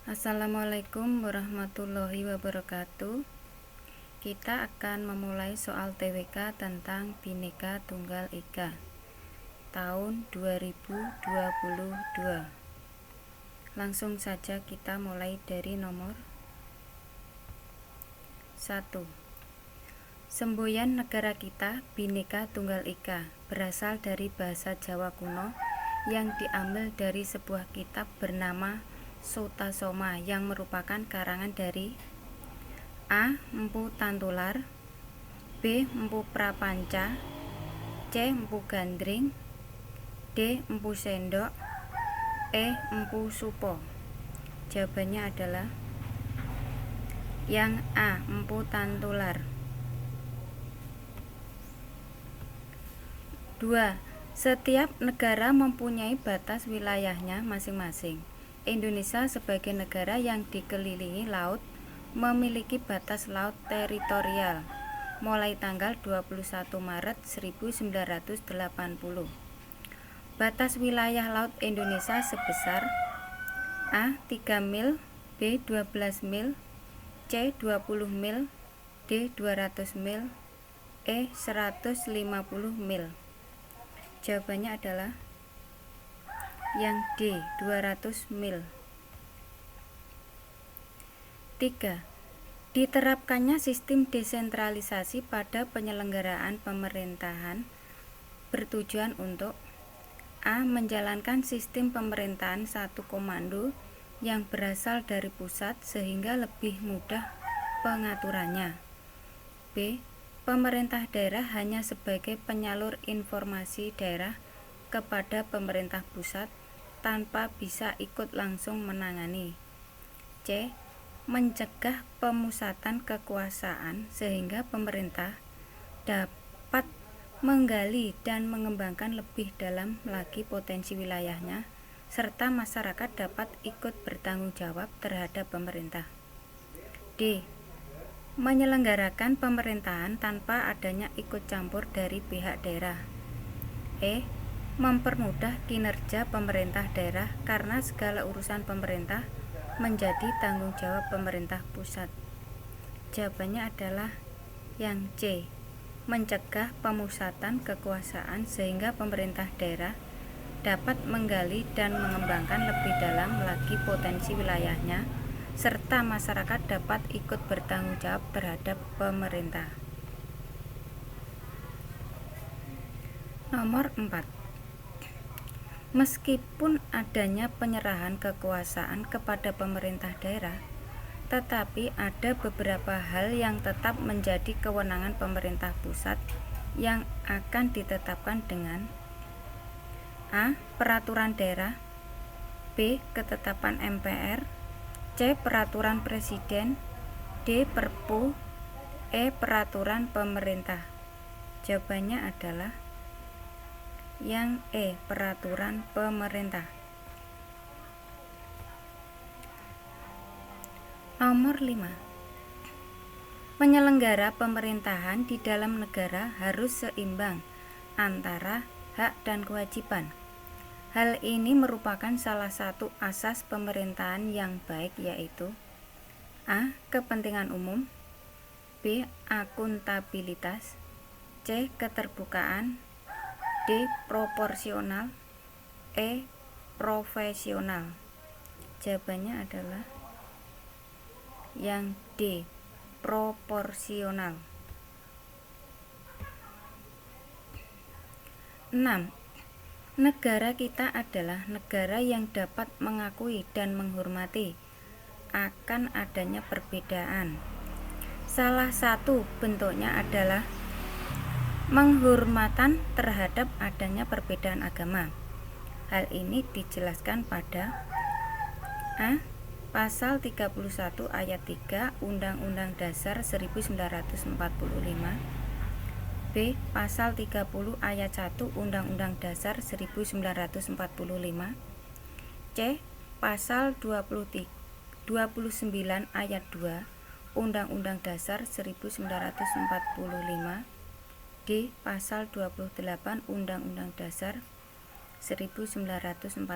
Assalamualaikum warahmatullahi wabarakatuh. Kita akan memulai soal TWK tentang Bhinneka Tunggal Ika tahun 2022. Langsung saja kita mulai dari nomor 1. Semboyan negara kita Bhinneka Tunggal Ika berasal dari bahasa Jawa kuno yang diambil dari sebuah kitab bernama Sotasoma yang merupakan karangan dari A. Mpu Tantular, B. Mpu Prapanca, C. Mpu Gandring, D. Mpu Sendok, E. Mpu Supo. Jawabannya adalah yang A. Mpu Tantular. 2. Setiap negara mempunyai batas wilayahnya masing-masing. Indonesia sebagai negara yang dikelilingi laut memiliki batas laut teritorial mulai tanggal 21 Maret 1980. Batas wilayah laut Indonesia sebesar A. 3 mil, B. 12 mil, C. 20 mil, D. 200 mil, E. 150 mil. Jawabannya adalah yang D. 200 mil. 3. Diterapkannya sistem desentralisasi pada penyelenggaraan pemerintahan bertujuan untuk A. Menjalankan sistem pemerintahan satu komando yang berasal dari pusat sehingga lebih mudah pengaturannya. B. Pemerintah daerah hanya sebagai penyalur informasi daerah kepada pemerintah pusat tanpa bisa ikut langsung menangani. C. Mencegah pemusatan kekuasaan sehingga pemerintah dapat menggali dan mengembangkan lebih dalam lagi potensi wilayahnya serta masyarakat dapat ikut bertanggung jawab terhadap pemerintah. D. Menyelenggarakan pemerintahan tanpa adanya ikut campur dari pihak daerah. E. Mempermudah kinerja pemerintah daerah karena segala urusan pemerintah menjadi tanggung jawab pemerintah pusat. Jawabannya adalah yang C. Mencegah pemusatan kekuasaan sehingga pemerintah daerah dapat menggali dan mengembangkan lebih dalam lagi potensi wilayahnya serta masyarakat dapat ikut bertanggung jawab terhadap pemerintah. Nomor 4. Meskipun adanya penyerahan kekuasaan kepada pemerintah daerah, tetapi ada beberapa hal yang tetap menjadi kewenangan pemerintah pusat yang akan ditetapkan dengan A. Peraturan daerah, B. Ketetapan MPR, C. Peraturan Presiden, D. Perpu, E. Peraturan pemerintah. Jawabannya adalah yang E. Peraturan pemerintah. Nomor 5. Penyelenggara pemerintahan di dalam negara harus seimbang antara hak dan kewajiban. Hal ini merupakan salah satu asas pemerintahan yang baik, yaitu A. Kepentingan umum, B. Akuntabilitas, C. Keterbukaan, D. Proporsional, E. Profesional. Jawabannya adalah yang D. Proporsional. 6. Negara kita adalah negara yang dapat mengakui dan menghormati akan adanya perbedaan. Salah satu bentuknya adalah penghormatan terhadap adanya perbedaan agama. Hal ini dijelaskan pada A. Pasal 31 ayat 3 Undang-Undang Dasar 1945, B. Pasal 30 ayat 1 Undang-Undang Dasar 1945, C. Pasal 29 ayat 2 Undang-Undang Dasar 1945, D. Pasal 28 Undang-Undang Dasar 1945,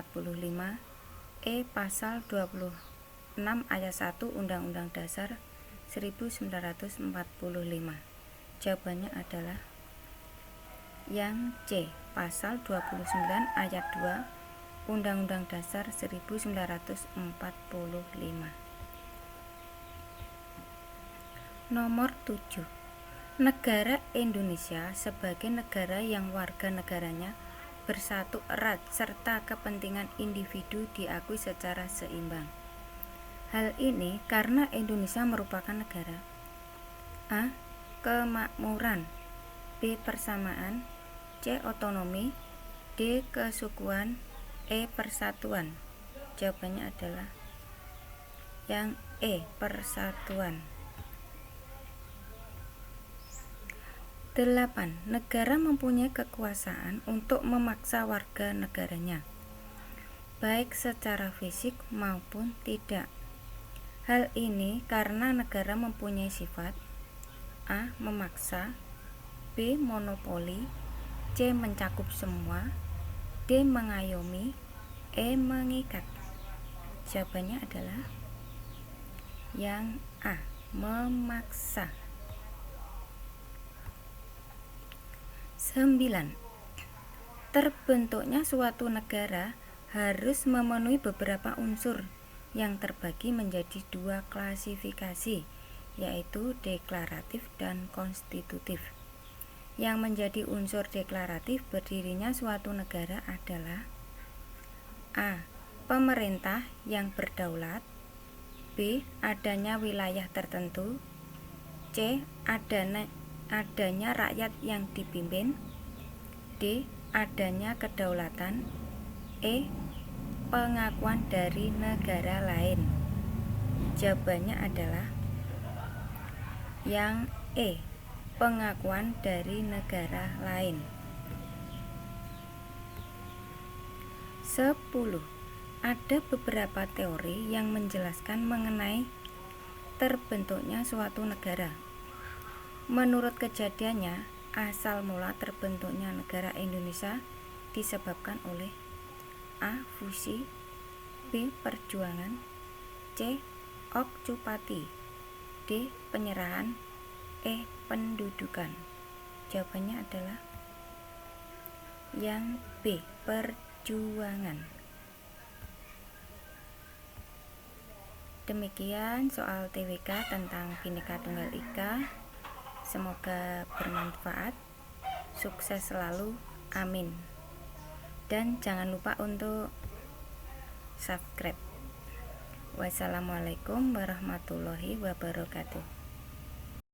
E. Pasal 29 6 ayat 1 Undang-Undang Dasar 1945? Jawabannya adalah yang C, pasal 29 ayat 2 Undang-Undang Dasar 1945. Nomor 7. Negara Indonesia sebagai negara yang warga negaranya bersatu erat serta kepentingan individu diakui secara seimbang. Hal ini karena Indonesia merupakan negara A. Kemakmuran, B. Persamaan, C. Otonomi, D. Kesukuan, E. Persatuan. Jawabannya adalah yang E. Persatuan. 8. Negara mempunyai kekuasaan untuk memaksa warga negaranya, baik secara fisik maupun tidak. Hal ini karena negara mempunyai sifat A. Memaksa, B. Monopoli, C. Mencakup semua, D. Mengayomi, E. Mengikat. Jawabannya adalah yang A. Memaksa. 9. Terbentuknya suatu negara harus memenuhi beberapa unsur yang terbagi menjadi dua klasifikasi, yaitu deklaratif dan konstitutif. Yang menjadi unsur deklaratif berdirinya suatu negara adalah A. Pemerintah yang berdaulat, B. Adanya wilayah tertentu, C. Adanya rakyat yang dipimpin, D. Adanya kedaulatan, E. Pengakuan dari negara lain. Jawabannya adalah yang E. Pengakuan dari negara lain. 10. Ada beberapa teori yang menjelaskan mengenai terbentuknya suatu negara. Menurut kejadiannya, asal mula terbentuknya negara Indonesia disebabkan oleh A. Fusi, B. Perjuangan, C. Occupati, D. Penyerahan, E. Pendudukan. Jawabannya adalah yang B. Perjuangan. Demikian soal TWK tentang Bhinneka Tunggal Ika. Semoga bermanfaat. Sukses selalu. Amin. Dan jangan lupa untuk subscribe. Wassalamualaikum warahmatullahi wabarakatuh.